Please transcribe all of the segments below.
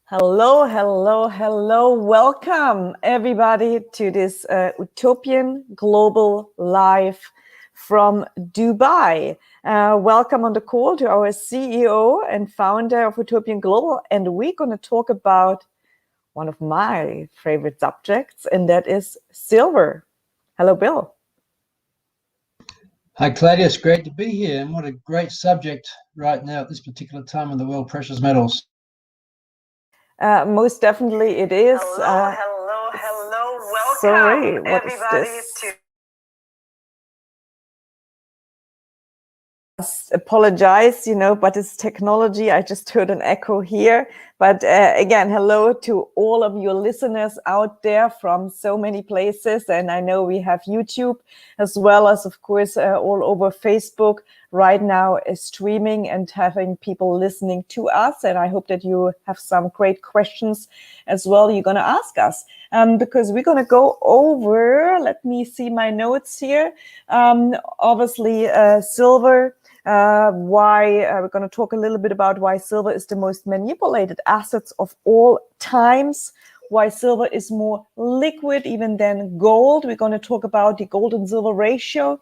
Hello, hello, hello. Welcome, everybody, to this Utopian Global Live from Dubai. Welcome on the call to our CEO and founder of Utopian Global. And we're going to talk about one of my favorite subjects, and that is silver. Hello, Bill. Hi, Claudia. It's great to be here. And what a great subject right now at this particular time in the world, precious metals. Most definitely it is. Hello. Welcome, Sorry, what is everybody, this? to Apologize, but it's technology. I just heard an echo here. But again, hello to all of your listeners out there from so many places. And I know we have YouTube as well as, of course, all over Facebook right now streaming and having people listening to us. And I hope that you have some great questions as well you're going to ask us. Because we're going to go over, let me see my notes here, obviously silver. We're going to talk a little bit about why silver is the most manipulated assets of all times, why silver is more liquid even than gold. We're going to talk about the gold and silver ratio,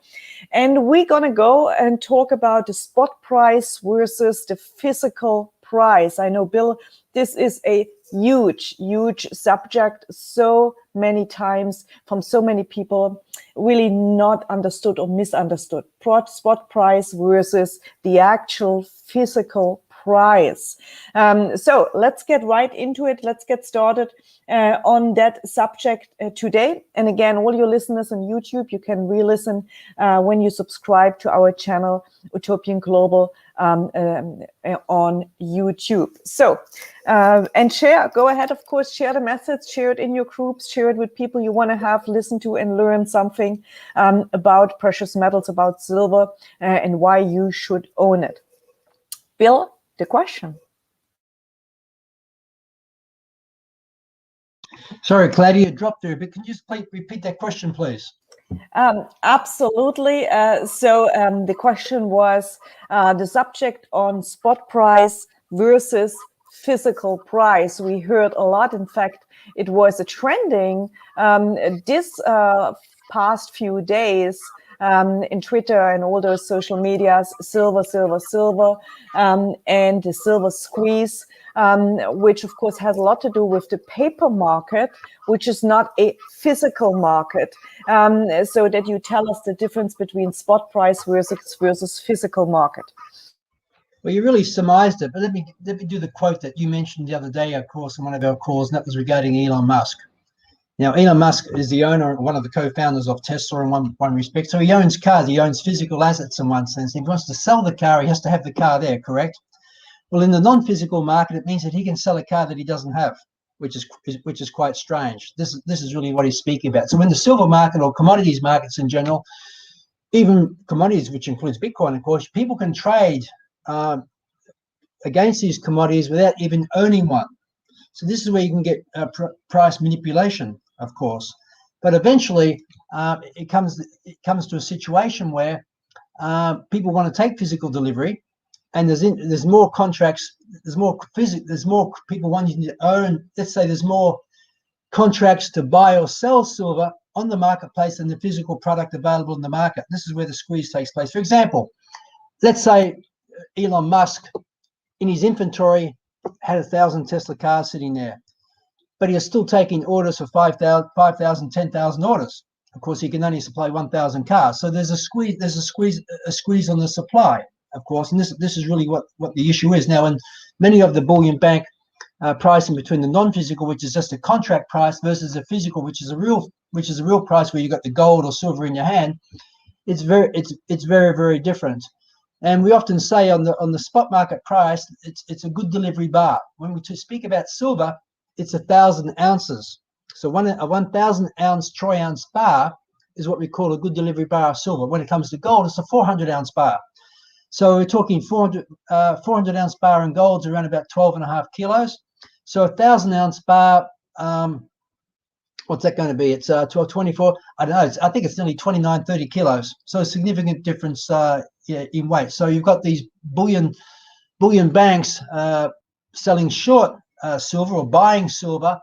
and we're going to go and talk about the spot price versus the physical price. I know, Bill, this is a huge subject, so many times from so many people, really not understood or misunderstood. Spot price versus the actual physical price. So let's get right into it. Let's get started on that subject today. And again, all your listeners on YouTube, you can re-listen when you subscribe to our channel, Utopian Global, on YouTube. So, and share, go ahead, of course, share the message, share it in your groups, share it with people you want to have listen to and learn something about precious metals, about silver, and why you should own it. Bill, the question. Sorry, Claudia, dropped there, but can you just repeat that question, please? Absolutely. So the question was the subject on spot price versus physical price. We heard a lot. In fact, it was a trending this past few days in Twitter and all those social medias, silver, and the silver squeeze, which of course has a lot to do with the paper market, which is not a physical market. So that you tell us the difference between spot price versus physical market. Well, you really surmised it, but let me do the quote that you mentioned the other day, of course, in one of our calls, and that was regarding Elon Musk. Now, Elon Musk is the owner, one of the co-founders of Tesla in one respect. So he owns cars, he owns physical assets in one sense. If he wants to sell the car, he has to have the car there, correct? Well, in the non-physical market, it means that he can sell a car that he doesn't have, which is quite strange. This is really what he's speaking about. So in the silver market or commodities markets in general, even commodities, which includes Bitcoin, of course, people can trade against these commodities without even owning one. So this is where you can get price manipulation, of course. But eventually, it comes to a situation where people want to take physical delivery, and there's more contracts, there's more people wanting to own. Let's say there's more contracts to buy or sell silver on the marketplace than the physical product available in the market. This is where the squeeze takes place. For example, let's say Elon Musk, in his inventory, had 1,000 Tesla cars sitting there, but he is still taking orders for 5,000, 10,000 orders. Of course, he can only supply 1,000 cars. So there's a squeeze on the supply, of course, and this is really what the issue is now. And many of the bullion bank pricing between the non-physical, which is just a contract price, versus the physical, which is a real price where you got the gold or silver in your hand. It's very different. And we often say on the spot market price, it's a good delivery bar. When we speak about silver, it's 1,000 ounces. So a 1,000 ounce troy ounce bar is what we call a good delivery bar of silver. When it comes to gold, it's a 400 ounce bar. So we're talking 400 ounce bar in gold is around about 12.5 kilos. So 1,000 ounce bar, what's that going to be? It's 12, 24. I don't know. I think it's nearly 29, 30 kilos. So a significant difference in weight. So you've got these bullion banks selling short silver or buying silver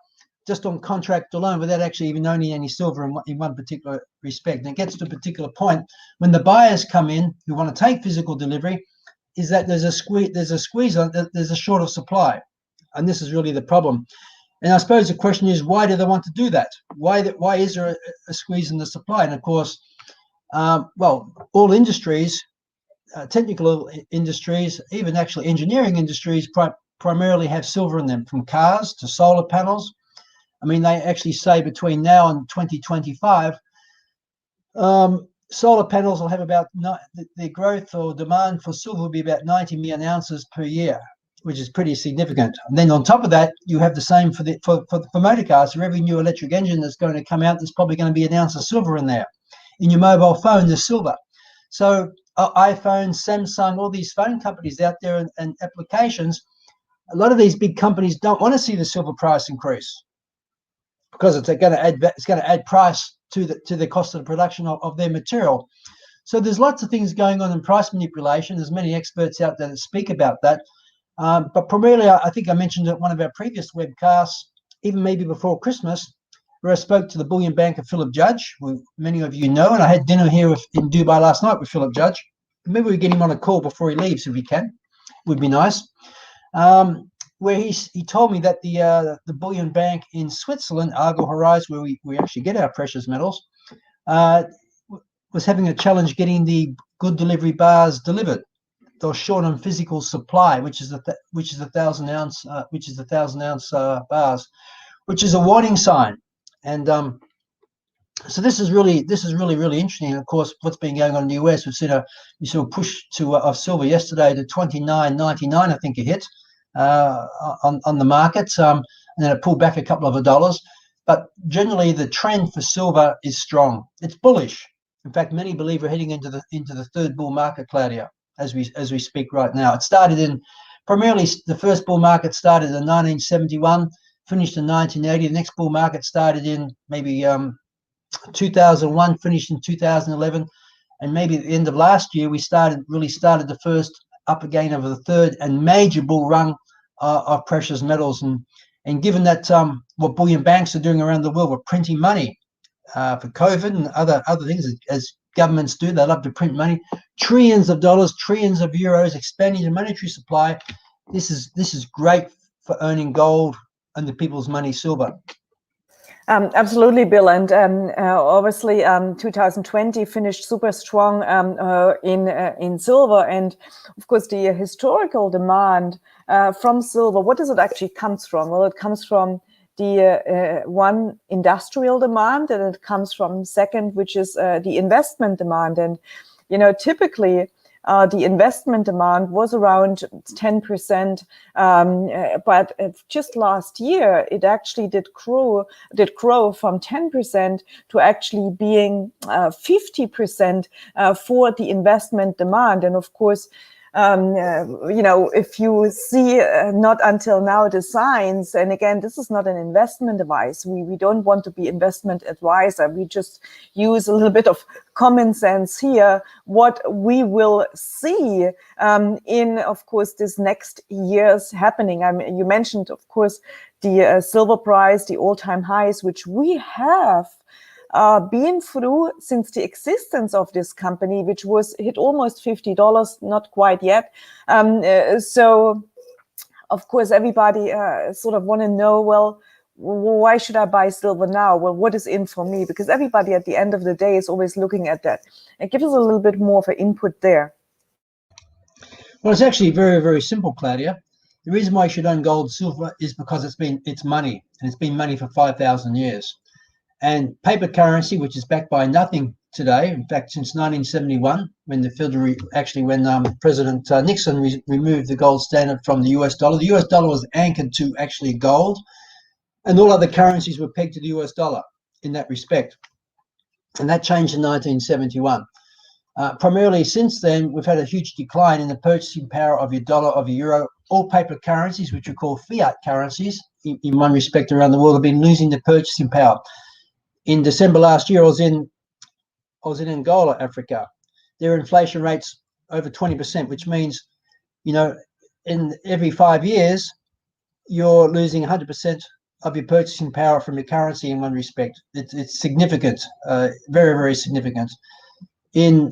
just on contract alone without actually even owning any silver in one particular respect. And it gets to a particular point when the buyers come in who want to take physical delivery, is that there's a squeeze on it, there's a short of supply. And this is really the problem. And I suppose the question is, why do they want to do that? Why is there a squeeze in the supply? And of course, well, all industries, technical industries, even actually engineering industries primarily have silver in them, from cars to solar panels. I mean, they actually say between now and 2025, solar panels will have about, the growth or demand for silver will be about 90 million ounces per year, which is pretty significant. And then on top of that, you have the same for motor cars. For every new electric engine that's going to come out, there's probably going to be an ounce of silver in there. In your mobile phone, there's silver. So iPhone, Samsung, all these phone companies out there and applications, a lot of these big companies don't want to see the silver price increase, because it's going to add price to the cost of the production of their material. So there's lots of things going on in price manipulation. There's many experts out there that speak about that. But primarily, I think I mentioned at one of our previous webcasts, even maybe before Christmas, where I spoke to the bullion banker, Philip Judge, who many of you know, and I had dinner here in Dubai last night with Philip Judge. Maybe we get him on a call before he leaves if we can. Would be nice. Where he told me that the bullion bank in Switzerland, Argo Horizon, where we actually get our precious metals, was having a challenge getting the good delivery bars delivered. They were short on physical supply, which is the 1,000 ounce bars, which is a warning sign. And so this is really interesting. And of course, what's been going on in the US, we saw a push of silver yesterday to 29.99, I think it hit. On the markets, and then it pulled back a couple of dollars. But generally, the trend for silver is strong. It's bullish. In fact, many believe we're heading into the third bull market, Claudia, as we speak right now. It started primarily the first bull market started in 1971, finished in 1980. The next bull market started in maybe 2001, finished in 2011, and maybe at the end of last year we really started the first up again of the third and major bull run of precious metals. And given that what bullion banks are doing around the world, we're printing money for COVID and other things, as governments do. They love to print money, trillions of dollars, trillions of euros, expanding the monetary supply. This is great for earning gold and the people's money, silver. Absolutely, Bill, and obviously 2020 finished super strong in silver, and of course the historical demand from silver. What does it actually comes from? Well, it comes from the one, industrial demand, and it comes from second, which is the investment demand. And typically the investment demand was around 10%, but just last year it actually did grow from 10% to actually being 50% for the investment demand. And of course, if you see not until now the signs, and again, this is not an investment advice. We don't want to be investment advisor. We just use a little bit of common sense here. What we will see in, of course, this next year's happening. I mean, you mentioned, of course, the silver price, the all-time highs, which we have been through since the existence of this company, which was hit almost $50, not quite yet. So, of course, everybody sort of want to know, well, why should I buy silver now? Well, what is in for me? Because everybody at the end of the day is always looking at that. It gives us a little bit more of an input there. Well, it's actually very, very simple, Claudia. The reason why you should own gold, silver is because it's money, and it's been money for 5,000 years. And paper currency, which is backed by nothing today, in fact, since 1971, when President Nixon removed the gold standard from the US dollar. The US dollar was anchored to actually gold, and all other currencies were pegged to the US dollar in that respect. And that changed in 1971. Primarily since then, we've had a huge decline in the purchasing power of your dollar, of your euro. All paper currencies, which are called fiat currencies, in one respect around the world, have been losing their purchasing power. In December last year, I was in Angola, Africa. Their inflation rate's over 20%, which means, in every 5 years, you're losing 100% of your purchasing power from your currency in one respect. It's significant, very, very significant. In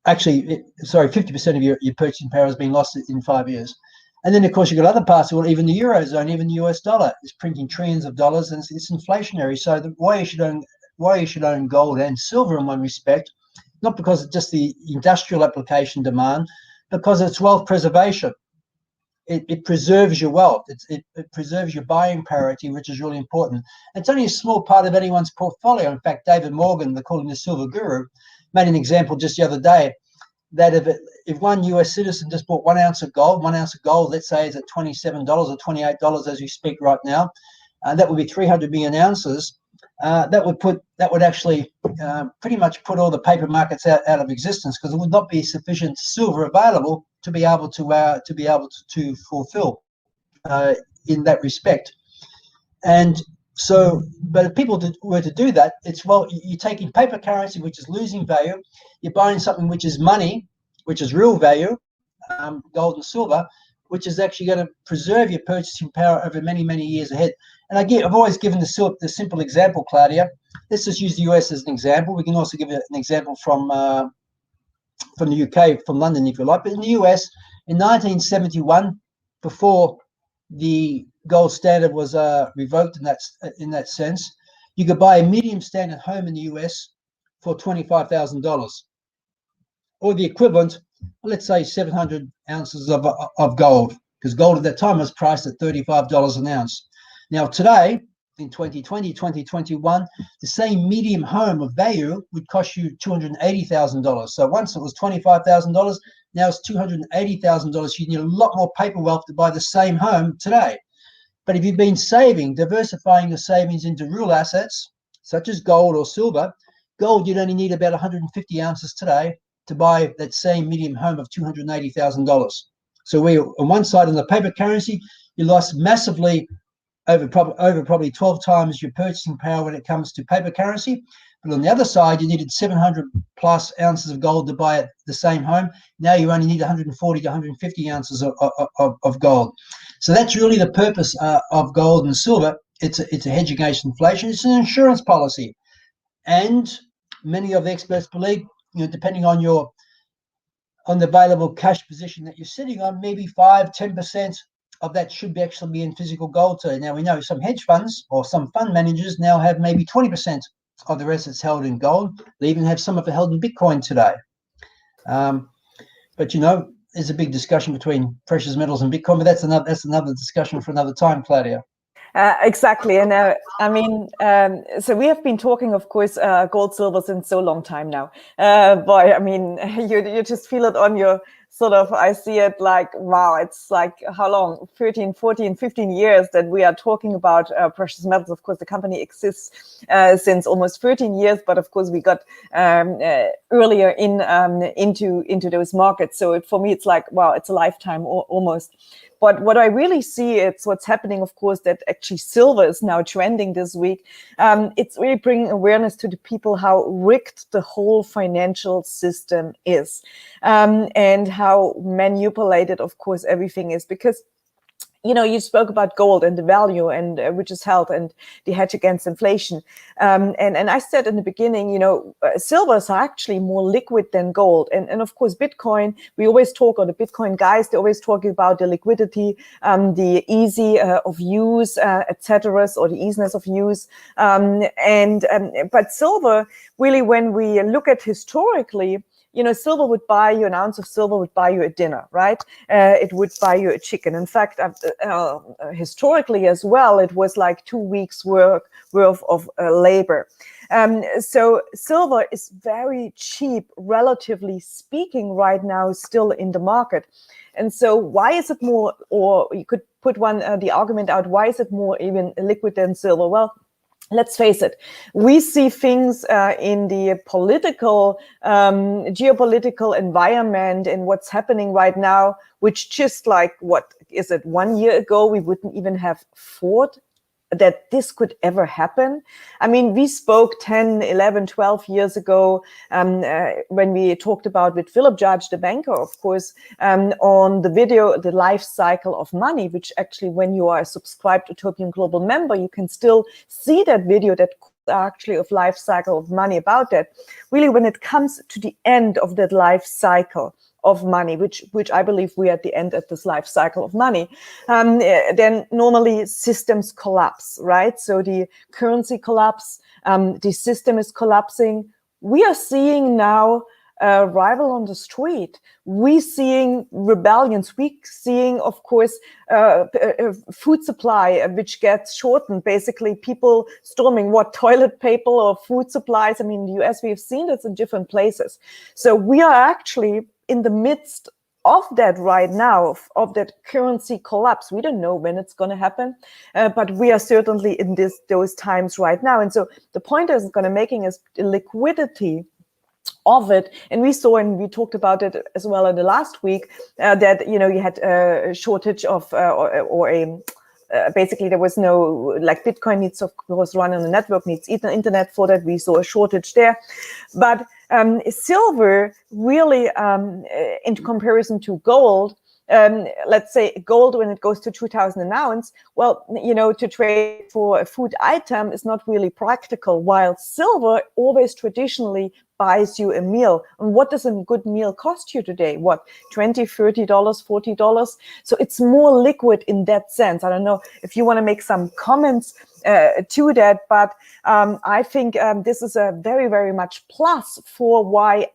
actually, sorry, 50% of your purchasing power has been lost in 5 years. And then, of course, you've got other parts of it, even the Eurozone, even the US dollar is printing trillions of dollars, and it's inflationary. So why you should own gold and silver in one respect, not because of just the industrial application demand, because it's wealth preservation. It preserves your wealth. It preserves your buying parity, which is really important. It's only a small part of anyone's portfolio. In fact, David Morgan, they call him the silver guru, made an example just the other day that if one US citizen just bought 1 ounce of gold, let's say, is at $27 or $28 as we speak right now, that would be 300 million ounces. That would actually pretty much put all the paper markets out of existence, because there would not be sufficient silver available to be able to fulfill in that respect. And so, but if people were to do that, it's, well, you're taking paper currency, which is losing value, you're buying something which is money, which is real value, gold and silver, which is actually going to preserve your purchasing power over many, many years ahead. And I've always given the simple example, Claudia. Let's just use the US as an example. We can also give an example from the UK, from London, if you like. But in the US, in 1971, before the gold standard was revoked in that sense, you could buy a medium standard home in the US for $25,000, or the equivalent, let's say 700 ounces of gold, because gold at that time was priced at $35 an ounce. Now today, in 2020, 2021, the same medium home of value would cost you $280,000. So once it was $25,000, now it's $280,000. You need a lot more paper wealth to buy the same home today. But if you've been saving, diversifying your savings into real assets, such as gold or silver, gold, you'd only need about 150 ounces today to buy that same medium home of $280,000. So we, on one side, on the paper currency, you lost massively over probably 12 times your purchasing power when it comes to paper currency. But on the other side, you needed 700 plus ounces of gold to buy the same home. Now you only need 140 to 150 ounces of gold. So that's really the purpose of gold and silver. It's a hedge against inflation. It's an insurance policy. And many of the experts believe, depending on the available cash position that you're sitting on, maybe 5-10% of that should actually be in physical gold today. Now we know some hedge funds or some fund managers now have maybe 20% of their assets held in gold. They even have some of it held in Bitcoin today. But there's a big discussion between precious metals and Bitcoin, but that's another discussion for another time, Claudia. Exactly. And so we have been talking, of course, gold, silver since so long time now. Boy, I mean, you just feel it on your I see it like, wow, it's like how long? 13, 14, 15 years that we are talking about precious metals. Of course, the company exists since almost 13 years, but of course we got earlier into those markets. So for me, it's like, wow, it's a lifetime almost. But what I really see, it's what's happening, of course, that actually silver is now trending this week. It's really bringing awareness to the people how rigged the whole financial system is, and how manipulated, of course, everything is. Because you spoke about gold and the value and which is held and the hedge against inflation. And I said in the beginning, silvers are actually more liquid than gold. And of course, Bitcoin, we always talk, or the Bitcoin guys, they always talk about the liquidity, the easy of use, etc., or the easiness of use. But silver, really, when we look at historically, silver would buy you, an ounce of silver would buy you a dinner, right? It would buy you a chicken. In fact, historically as well, it was like 2 weeks worth of labor. So silver is very cheap, relatively speaking, right now, still in the market. And so why is it more, or you could put the argument out, why is it more even liquid than silver? Well, let's face it, we see things in the political, geopolitical environment and what's happening right now, which just like, 1 year ago, we wouldn't even have thought that this could ever happen. I mean, we spoke 10, 11, 12 years ago when we talked about with Philip Judge, the banker, of course, on the video, The Life Cycle of Money, which actually when you are a subscribed Utopian Global member, you can still see that video that actually of life cycle of money about that. Really, when it comes to the end of that life cycle of money, which I believe we're at the end of this life cycle of money, then normally systems collapse, right? So the currency collapse, the system is collapsing. We are seeing now rival on the street. We're seeing rebellions. We're seeing, of course, food supply, which gets shortened. Basically, people storming toilet paper or food supplies. I mean, in the US, we've seen this in different places. So we are actually in the midst of that right now, of that currency collapse. We don't know when it's going to happen, but we are certainly in those times right now. And so the point I was going to making is the liquidity of it, and we saw, and we talked about it as well in the last week, that you had a shortage of basically there was no, like Bitcoin needs of course run on the network, needs internet for that. We saw a shortage there, but silver really, in comparison to gold, let's say gold when it goes to 2,000 an ounce, well, to trade for a food item is not really practical, while silver always traditionally buys you a meal. And what does a good meal cost you today? What, $20, $30, $40? So it's more liquid in that sense. I don't know if you want to make some comments to that, but I think this is a very, very much plus for why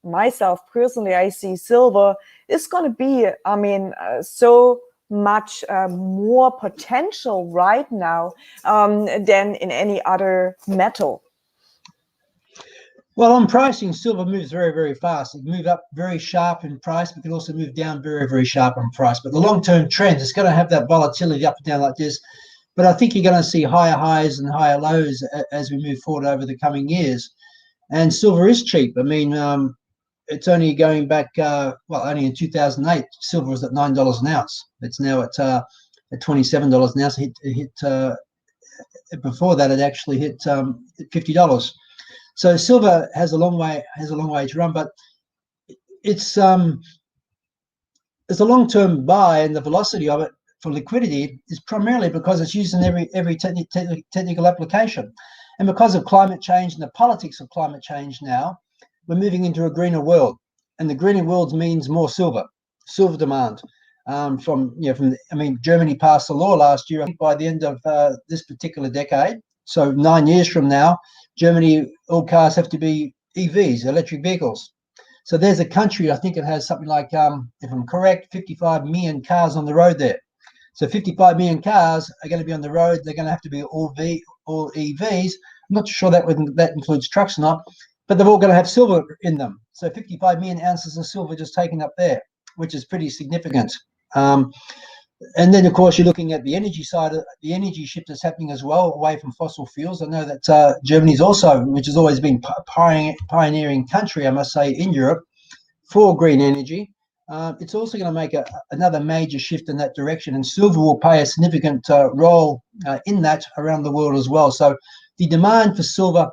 myself personally, I see silver is going to be, so much more potential right now than in any other metal. Well, on pricing, silver moves very, very fast. It moves up very sharp in price, but can also move down very, very sharp on price. But the long-term trend is going to have that volatility up and down like this. But I think you're going to see higher highs and higher lows as we move forward over the coming years. And silver is cheap. I mean, it's only going back, only in 2008, silver was at $9 an ounce. It's now at $27 an ounce. It hit before that, it actually hit $50. So silver has a long way to run, but it's a long-term buy, and the velocity of it for liquidity is primarily because it's used in every technical application, and because of climate change and the politics of climate change now, we're moving into a greener world, and the greener world means more silver demand. Germany passed a law last year. I think by the end of this particular decade, so 9 years from now, Germany, all cars have to be EVs, electric vehicles. So there's a country, I think it has something like, if I'm correct, 55 million cars on the road there. So 55 million cars are going to be on the road. They're going to have to be all EVs. I'm not sure that includes trucks or not, but they're all going to have silver in them. So 55 million ounces of silver just taken up there, which is pretty significant. And then, of course, you're looking at the energy side, the energy shift that's happening as well, away from fossil fuels. I know that Germany's also, which has always been pioneering country, I must say, in Europe for green energy. It's also going to make another major shift in that direction, and silver will play a significant role in that around the world as well. So the demand for silver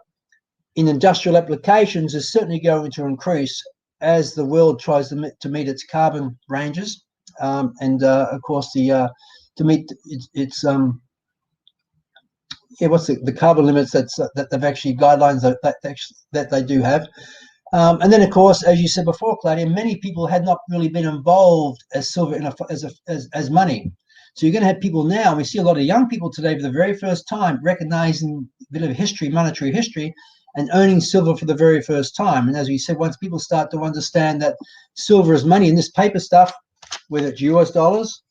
in industrial applications is certainly going to increase as the world tries to meet its carbon ranges. Of course, to meet its the carbon limits that they've actually guidelines that they do have, and then of course, as you said before, Claudia, many people had not really been involved as silver as money. So you're going to have people now. We see a lot of young people today for the very first time recognizing a bit of history, monetary history, and owning silver for the very first time. And as we said, once people start to understand that silver is money, and this paper stuff, whether it's US dollars,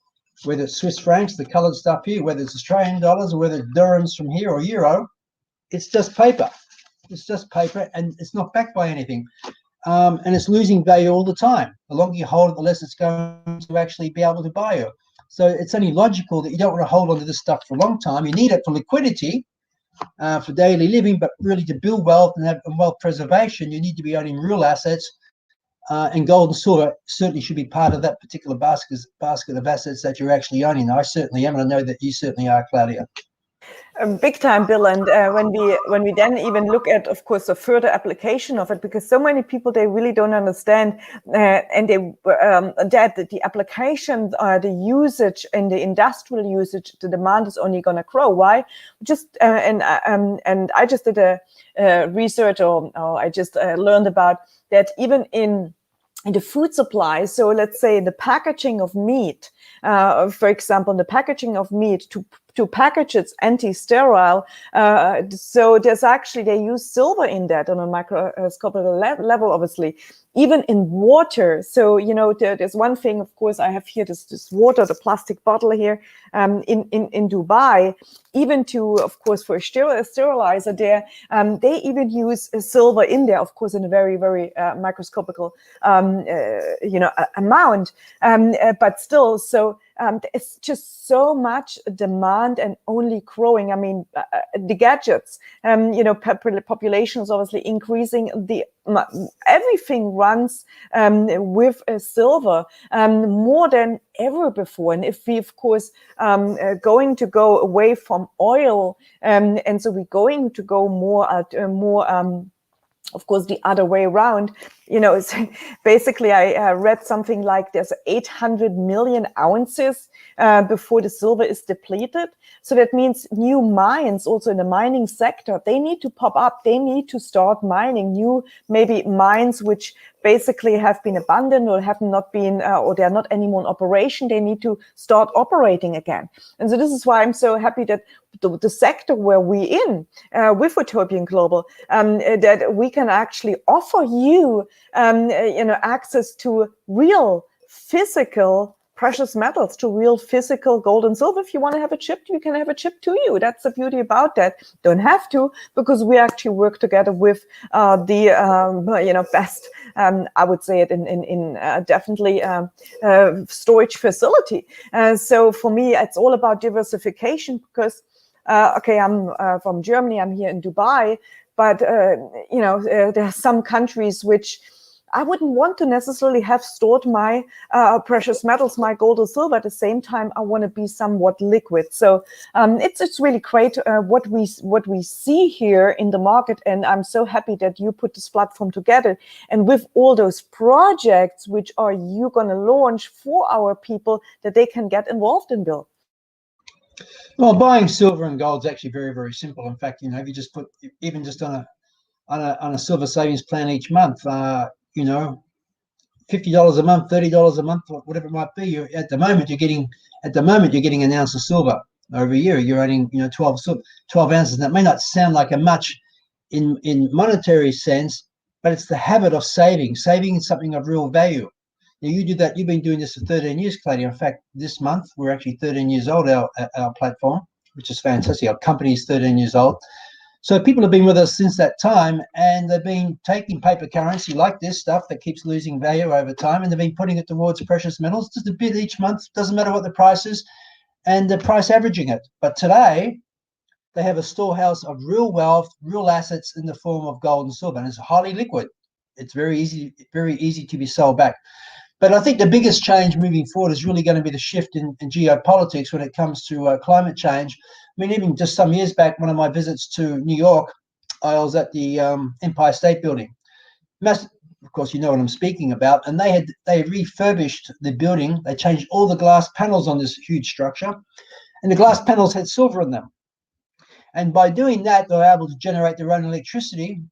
whether it's Swiss francs, the colored stuff here, whether it's Australian dollars, or whether it's dirhams from here or euro, it's just paper. It's just paper, and it's not backed by anything. And it's losing value all the time. The longer you hold it, the less it's going to actually be able to buy you. So it's only logical that you don't want to hold on to this stuff for a long time. You need it for liquidity, for daily living, but really to build wealth and wealth preservation, you need to be owning real assets and gold and silver certainly should be part of that particular basket of assets that you're actually owning. I certainly am, and I know that you certainly are, Claudia. Big time, Bill. And when we then even look at, of course, the further application of it, because so many people, they really don't understand, and they that the application, the usage and the industrial usage, the demand is only going to grow. Why? Just and I just did a research, or I just learned about that even in the food supply. So let's say the packaging of meat, for example, the packaging of meat to package it's anti-sterile. So there's actually, they use silver in that on a microscopic level, obviously, even in water. So, you know, there's one thing, of course, I have here this water, the plastic bottle here in Dubai, even to, of course, for a sterilizer there, they even use silver in there, of course, in a very, very microscopical, you know, amount, but still, so it's just so much demand and only growing. I mean, the gadgets, you know, population is obviously increasing. Everything runs with silver more than ever before. And if we, of course, going to go away from oil, and so we're going to go more of course, the other way around, you know, it's basically, I read something like there's 800 million ounces before the silver is depleted. So that means new mines, also in the mining sector, they need to pop up. They need to start mining new, maybe mines which basically have been abandoned or have not been, or they're not anymore in operation. They need to start operating again. And so this is why I'm so happy that the sector where we're in with Utopian Global, that we can actually offer you, you know, access to real physical precious metals, to real physical gold and silver. If you want to have a chip, you can have a chip to you. That's the beauty about that. Don't have to, because we actually work together with the you know, best, I would say it in definitely storage facility. So for me, it's all about diversification, because okay, I'm from Germany, I'm here in Dubai, but you know, there are some countries which I wouldn't want to necessarily have stored my precious metals, my gold or silver. At the same time, I want to be somewhat liquid. So it's really great what we see here in the market, and I'm so happy that you put this platform together. And with all those projects, which are you going to launch for our people that they can get involved in, Bill? Well, buying silver and gold is actually very, very simple. In fact, you know, if you just put even just on a silver savings plan each month, you know, $50 a month, $30 a month, whatever it might be. At the moment you're getting an ounce of silver every year. You're earning, you know, 12 ounces. And that may not sound like a much in monetary sense, but it's the habit of saving. Saving is something of real value. Now, you do that. You've been doing this for 13 years, Claudia. In fact, this month we're actually 13 years old. Our platform, which is fantastic. Our company is 13 years old. So people have been with us since that time, and they've been taking paper currency like this stuff that keeps losing value over time, and they've been putting it towards precious metals, just a bit each month. Doesn't matter what the price is, and the price averaging it. But today, they have a storehouse of real wealth, real assets in the form of gold and silver, and it's highly liquid. It's very easy to be sold back. But I think the biggest change moving forward is really going to be the shift in geopolitics when it comes to climate change. I mean, even just some years back, one of my visits to New York, I was at the Empire State Building. Of course, you know what I'm speaking about. And they refurbished the building. They changed all the glass panels on this huge structure, and the glass panels had silver in them. And by doing that, they were able to generate their own electricity,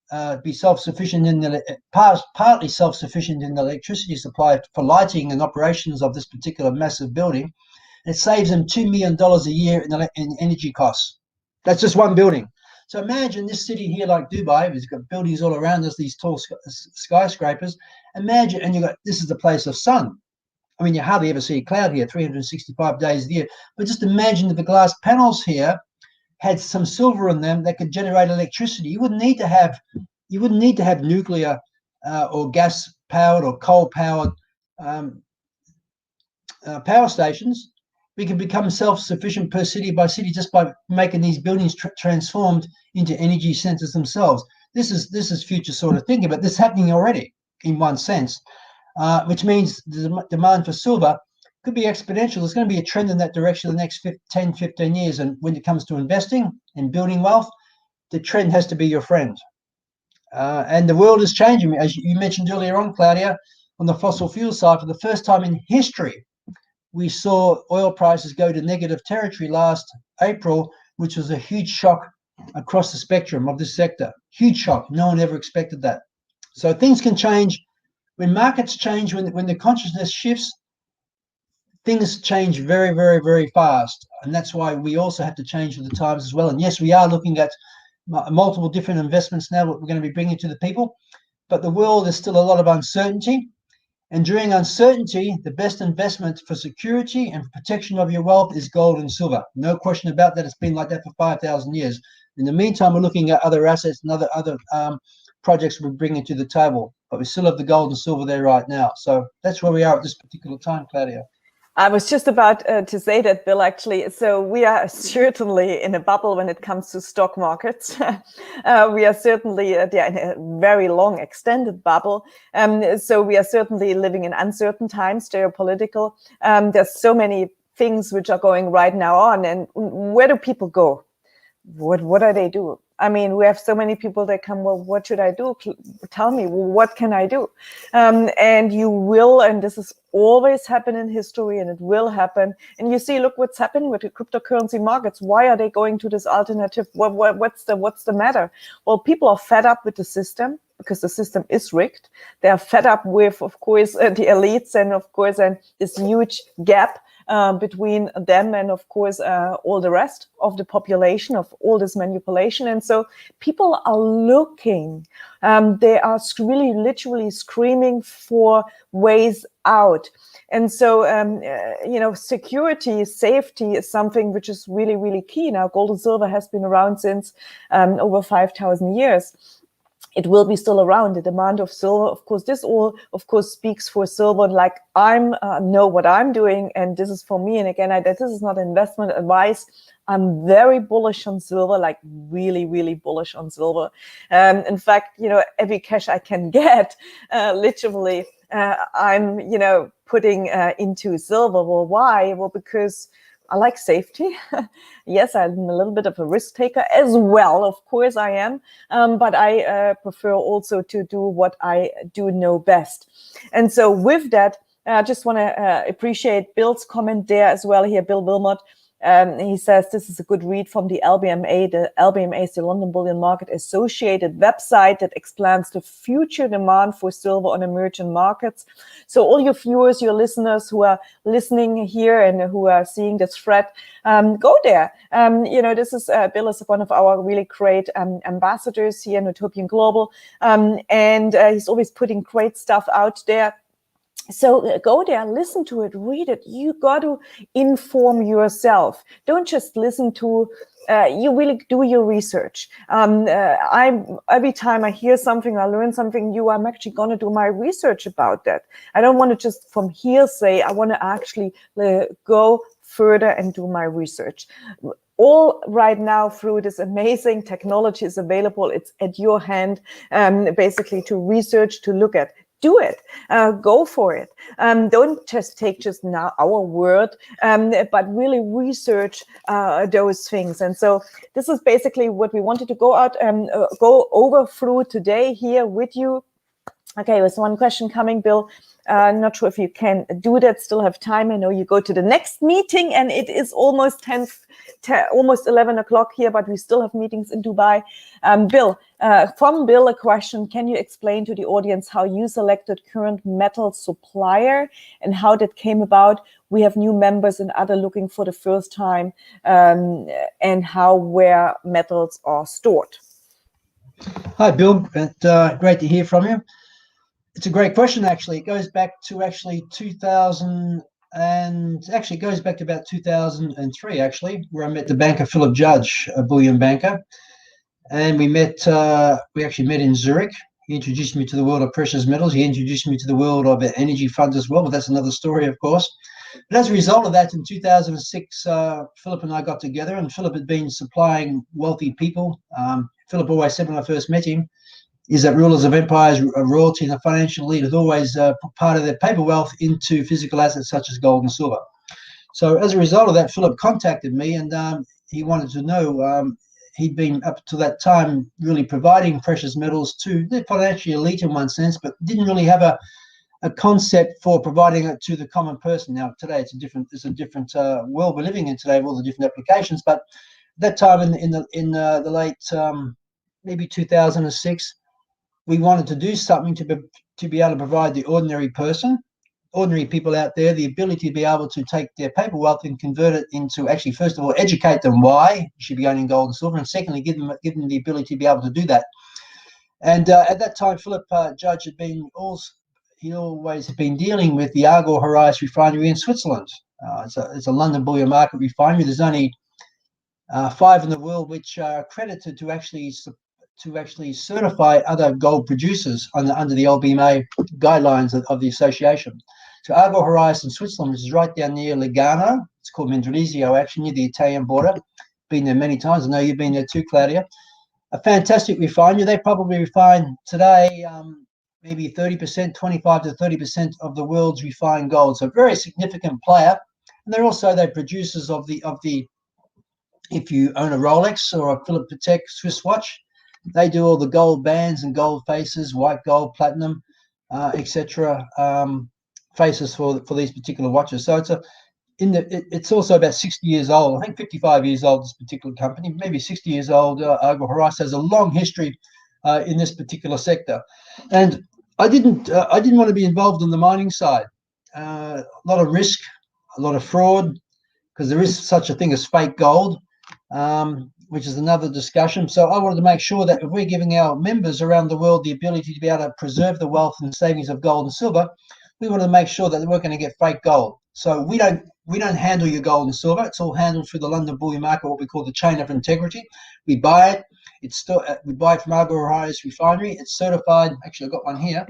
be self-sufficient partly self-sufficient in the electricity supply for lighting and operations of this particular massive building. And it saves them $2 million a year in energy costs. That's just one building. So imagine this city here like Dubai, it's got buildings all around us, these tall skyscrapers. Imagine, and this is the place of sun. I mean, you hardly ever see a cloud here, 365 days a year. But just imagine if the glass panels here had some silver in them that could generate electricity. You wouldn't need to have nuclear or gas powered or coal powered power stations. We can become self-sufficient per city by city just by making these buildings transformed into energy centers themselves. This is future sort of thinking, but this is happening already. in one sense, which means the demand for silver could be exponential. There's going to be a trend in that direction in the next 10, 15 years. And when it comes to investing and building wealth, the trend has to be your friend. And the world is changing. As you mentioned earlier on, Claudia, on the fossil fuel side, for the first time in history, we saw oil prices go to negative territory last April, which was a huge shock across the spectrum of this sector. Huge shock. No one ever expected that. So things can change. When markets change, when the consciousness shifts, things change very, very, very fast. And that's why we also have to change with the times as well. And yes, we are looking at multiple different investments now that we're going to be bringing to the people. But the world is still a lot of uncertainty. And during uncertainty, the best investment for security and protection of your wealth is gold and silver. No question about that. It's been like that for 5,000 years. In the meantime, we're looking at other assets and other projects we're bringing to the table. But we still have the gold and silver there right now. So that's where we are at this particular time, Claudia. I was just about to say that, Bill, actually. So we are certainly in a bubble when it comes to stock markets. We are certainly in a very long, extended bubble. So we are certainly living in uncertain times, geopolitical. There's so many things which are going right now on. And where do people go? What do they do? I mean, we have so many people that come, well, what should I do? Tell me, what can I do? And you will, and this has always happened in history, and it will happen. And you see, look what's happened with the cryptocurrency markets. Why are they going to this alternative? What's the matter? Well, people are fed up with the system because the system is rigged. They are fed up with, of course, the elites, and of course, and this huge gap between them and, of course, all the rest of the population, of all this manipulation. And so people are looking, they are really literally screaming for ways out. And so, security, safety is something which is really, really key. Now, gold and silver has been around since over 5,000 years. It will be still around. The demand of silver, of course, this all, of course, speaks for silver. Like I'm know what I'm doing, and this is for me. And again, this is not investment advice. I'm very bullish on silver, like really, really bullish on silver. In fact, every cash I can get, literally, I'm, putting into silver. Well, why? Well, because I like safety. Yes, I'm a little bit of a risk taker as well. Of course I am. But I prefer also to do what I do know best. And so with that, I just want to appreciate Bill's comment there as well here, Bill Wilmot. He says this is a good read from the LBMA. The LBMA is the London Bullion Market Associated website that explains the future demand for silver on emerging markets. So all your viewers, your listeners who are listening here and who are seeing this thread, go there. This is Bill is one of our really great ambassadors here in Utopian Global, and he's always putting great stuff out there. So go there, listen to it, read it. You got to inform yourself. Don't just listen to, you really do your research. Every time I hear something, I learn something new, I'm actually going to do my research about that. I don't want to just from hearsay, I want to actually go further and do my research. All right now through this amazing technology is available. It's at your hand, basically to research, to look at. Do it. Go for it. Don't just take now our word, but really research those things. And so this is basically what we wanted to go over through today here with you. Okay, there's one question coming, Bill. Not sure if you can do that, still have time. I know you go to the next meeting and it is almost almost 11 o'clock here, but we still have meetings in Dubai. Bill, from Bill, a question. Can you explain to the audience how you selected current metal supplier and how that came about? We have new members and other looking for the first time, and where metals are stored. Hi, Bill. Great to hear from you. It's a great question, actually. It goes back to 2000, and actually it goes back to about 2003, actually, where I met the banker Philip Judge, a bullion banker. And we actually met in Zurich. He introduced me to the world of precious metals. He introduced me to the world of energy funds as well, but that's another story, of course. But as a result of that, in 2006, Philip and I got together, and Philip had been supplying wealthy people. Philip always said when I first met him, is that rulers of empires, royalty, and the financial elite have always put part of their paper wealth into physical assets such as gold and silver. So as a result of that, Philip contacted me, and he wanted to know, he'd been up to that time really providing precious metals to the financial elite in one sense, but didn't really have a concept for providing it to the common person. Now today it's a different world we're living in today with all the different applications, but at that time in the late maybe 2006, we wanted to do something to be able to provide the ordinary person, ordinary people out there, the ability to be able to take their paper wealth and convert it into, actually, first of all, educate them why you should be owning gold and silver, and secondly, give them the ability to be able to do that. And at that time, Philip Judge he'd always been dealing with the Argor-Heraeus refinery in Switzerland. It's a London bullion market refinery. There's only 5 in the world which are accredited to actually certify other gold producers under the LBMA guidelines of the association. So Argor-Heraeus in Switzerland, which is right down near Lugano, it's called Mendrisio, actually, near the Italian border. Been there many times. I know you've been there too, Claudia. A fantastic refinery. They probably refine today maybe 30%, 25 to 30% of the world's refined gold. So a very significant player. And they're also producers of the, if you own a Rolex or a Philippe Patek Swiss watch, they do all the gold bands and gold faces, white gold, platinum, etc. Faces for these particular watches. So it's also about 60 years old. I think 55 years old, this particular company, maybe 60 years old. Argor-Heraeus has a long history in this particular sector. And I didn't want to be involved in the mining side. A lot of risk, a lot of fraud, because there is such a thing as fake gold, which is another discussion. So I wanted to make sure that if we're giving our members around the world the ability to be able to preserve the wealth and savings of gold and silver, we wanted to make sure that they weren't going to get fake gold. So we don't handle your gold and silver. It's all handled through the London bullion market, what we call the chain of integrity. We buy it. We buy it from Argor-Heraeus refinery. It's certified. Actually, I've got one here.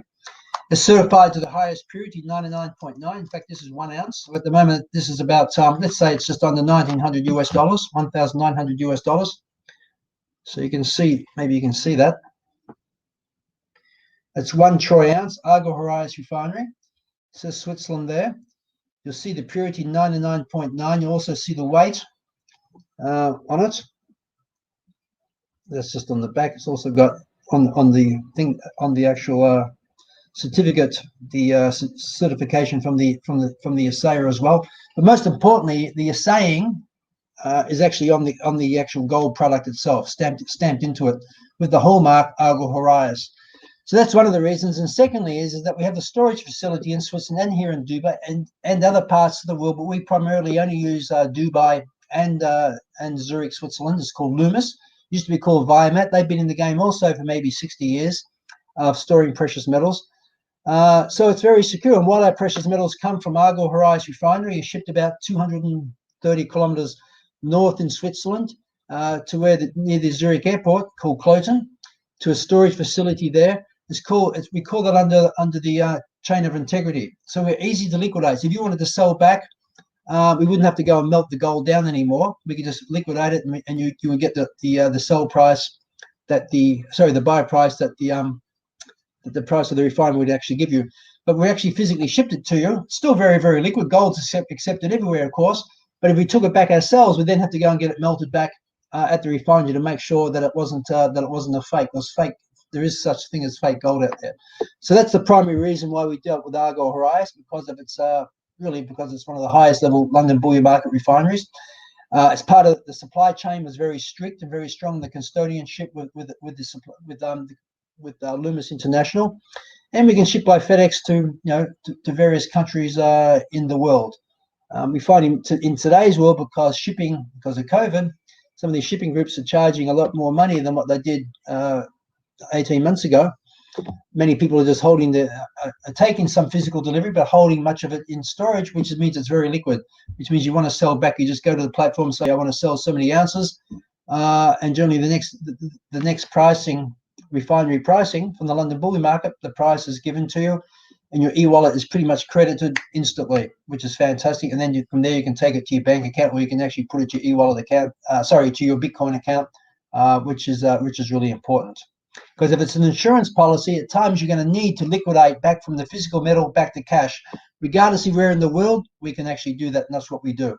It's certified to the highest purity, 99.9. In fact, this is 1 ounce. So at the moment, this is about, let's say it's just under $1,900 US, $1,900 US. So you can see, maybe you can see that. It's 1 troy ounce, Argor-Heraeus refinery. It says Switzerland there. You'll see the purity, 99.9. You'll also see the weight on it. That's just on the back. It's also got on the thing, on the actual certificate, the certification from the assayer as well. But most importantly, the assaying is actually on the actual gold product itself, stamped into it with the hallmark Argor-Heraeus. So that's one of the reasons. And secondly is that we have a storage facility in Switzerland and here in Dubai and other parts of the world, but we primarily only use Dubai and Zurich, Switzerland. It's called Loomis. Used to be called Viamet. They've been in the game also for maybe 60 years of storing precious metals. So it's very secure. And while our precious metals come from Argor-Heraeus refinery, is shipped about 230 kilometers north in Switzerland to where near the Zurich airport called Kloten, to a storage facility there. We call that under the chain of integrity. So we're easy to liquidate. So if you wanted to sell back, we wouldn't have to go and melt the gold down anymore. We could just liquidate it, and you would get the sell price the buy price that the price of the refinery would actually give you. But we actually physically shipped it to you. It's still very, very liquid. Gold's accepted everywhere, of course. But if we took it back ourselves, we then have to go and get it melted back at the refinery to make sure that it wasn't a fake. It was fake. There is such a thing as fake gold out there. So that's the primary reason why we dealt with Argor-Heraeus, because of its because it's one of the highest level London bullion market refineries. As part of the supply chain was very strict and very strong. The custodianship with Loomis International, and we can ship by FedEx to various countries in the world. We find in today's world, because of COVID, some of these shipping groups are charging a lot more money than what they did 18 months ago. Many people are just taking some physical delivery, but holding much of it in storage, which means it's very liquid, which means you want to sell back. You just go to the platform and say, I want to sell so many ounces. And generally the next pricing, refinery pricing from the London bullion market, the price is given to you and your e-wallet is pretty much credited instantly, which is fantastic. And then from there, you can take it to your bank account, or you can actually put it to your e-wallet account, to your Bitcoin account, which is really important. Because if it's an insurance policy, at times you're going to need to liquidate back from the physical metal back to cash. Regardless of where in the world, we can actually do that, and that's what we do.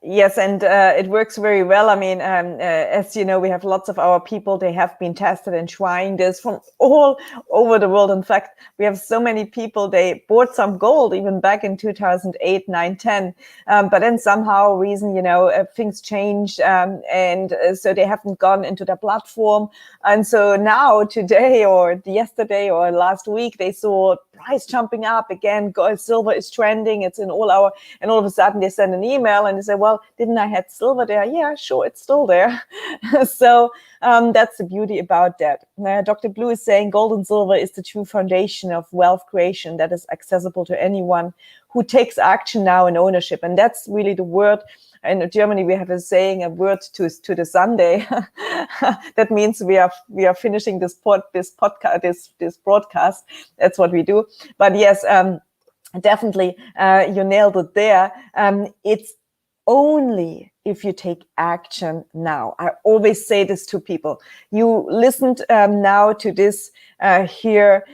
Yes, and it works very well. I mean, as you know, we have lots of our people, they have been tested and trying this from all over the world. In fact, we have so many people, they bought some gold even back in 2008, 9, 10. But then somehow reason, you know, things changed. And so they haven't gone into the platform. And so now today or yesterday or last week, they saw price jumping up again. Gold, silver is trending. It's in all our, and all of a sudden they send an email and they say, well, didn't I have silver there? Yeah, sure, it's still there. So that's the beauty about that. Dr. Blue is saying gold and silver is the true foundation of wealth creation that is accessible to anyone who takes action now in ownership. And that's really the word. In Germany, we have a saying, a word to the Sunday. That means we are finishing this broadcast. That's what we do. But yes, definitely, you nailed it there. It's only if you take action now. I always say this to people. You listened now to this here.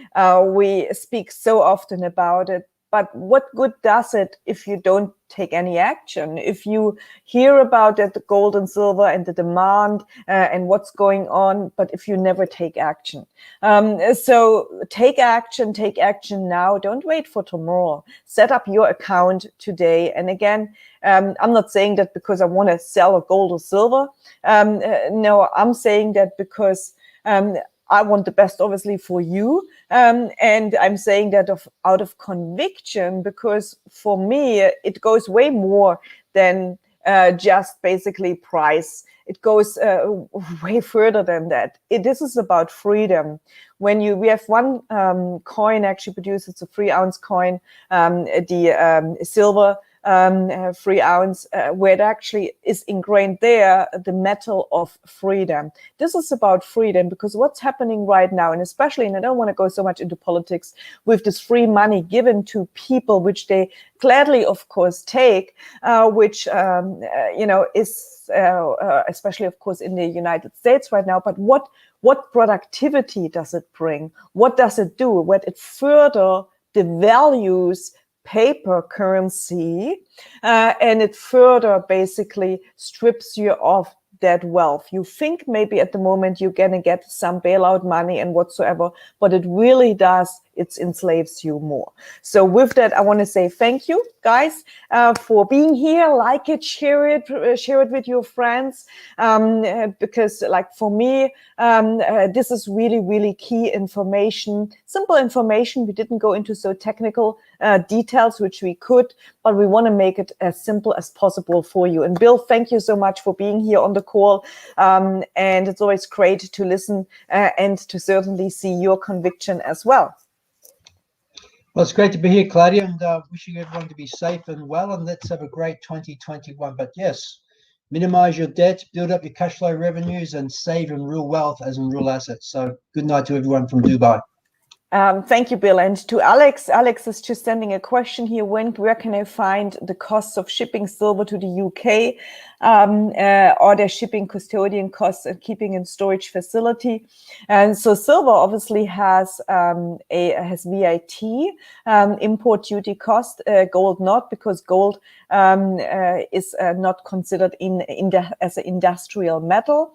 We speak so often about it. But what good does it if you don't take any action? If you hear about it, the gold and silver and the demand and what's going on, but if you never take action. So take action now. Don't wait for tomorrow. Set up your account today. And again, I'm not saying that because I want to sell a gold or silver. No, I'm saying that because I want the best, obviously, for you. And I'm saying that out of conviction, because for me, it goes way more than just basically price. It goes way further than that. This is about freedom. When we have one coin actually produced, it's a 3-ounce coin, the silver 3 ounce, where it actually is ingrained there, the metal of freedom. This is about freedom, because what's happening right now, and especially, and I don't want to go so much into politics, with this free money given to people, which they gladly, of course, take, which, you know, is especially, of course, in the United States right now. But what productivity does it bring? What does it do? What it further devalues paper currency, and it further basically strips you of that wealth. You think maybe at the moment you're going to get some bailout money and whatsoever, but it really does, it enslaves you more. So with that, I want to say thank you, guys, for being here. Like it, share it with your friends, because like for me, this is really, really key information, simple information. We didn't go into so technical details, which we could, but we want to make it as simple as possible for you. And Bill, thank you so much for being here on the call. And it's always great to listen and to certainly see your conviction as well. Well, it's great to be here, Claudia, and wishing everyone to be safe and well, and let's have a great 2021. But yes, minimize your debt, build up your cash flow revenues, and save in real wealth as in real assets. So good night to everyone from Dubai. Thank you, Bill. And to Alex is just sending a question here. Where can I find the costs of shipping silver to the UK? Or their shipping custodian costs and keeping in storage facility? And so silver obviously has VAT, import duty cost, gold not, because gold is not considered as an industrial metal.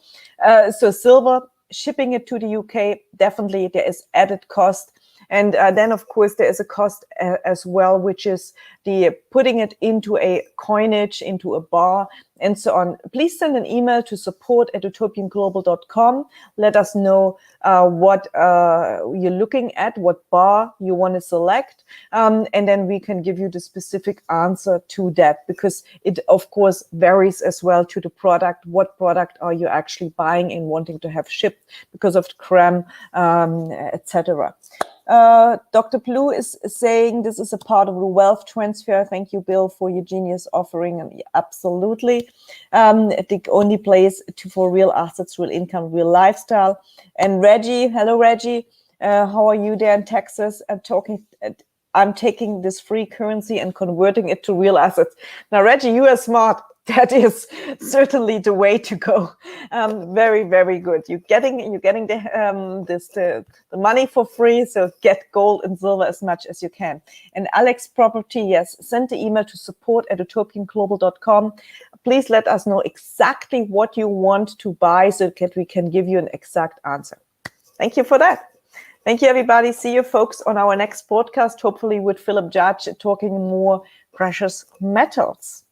So silver, shipping it to the UK, definitely there is added cost. And then, of course, there is a cost as well, which is the putting it into a coinage, into a bar, and so on. Please send an email to support@utopianglobal.com. Let us know what you're looking at, what bar you want to select, and then we can give you the specific answer to that, because it, of course, varies as well to the product. What product are you actually buying and wanting to have shipped because of the CRAM, etc. Dr. Blue is saying this is a part of the wealth transfer. Thank you, Bill, for your genius offering. And absolutely. The only place for real assets, real income, real lifestyle. And Reggie, hello, Reggie. How are you there in Texas? I'm taking this free currency and converting it to real assets. Now, Reggie, you are smart. that is certainly the way to go. Very, very good. You're getting the money for free, so get gold and silver as much as you can. And Alex Property, yes, send the email to support@utopianglobal.com. Please let us know exactly what you want to buy so that we can give you an exact answer. Thank you for that. Thank you, everybody. See you, folks, on our next podcast, hopefully with Philip Judge talking more precious metals.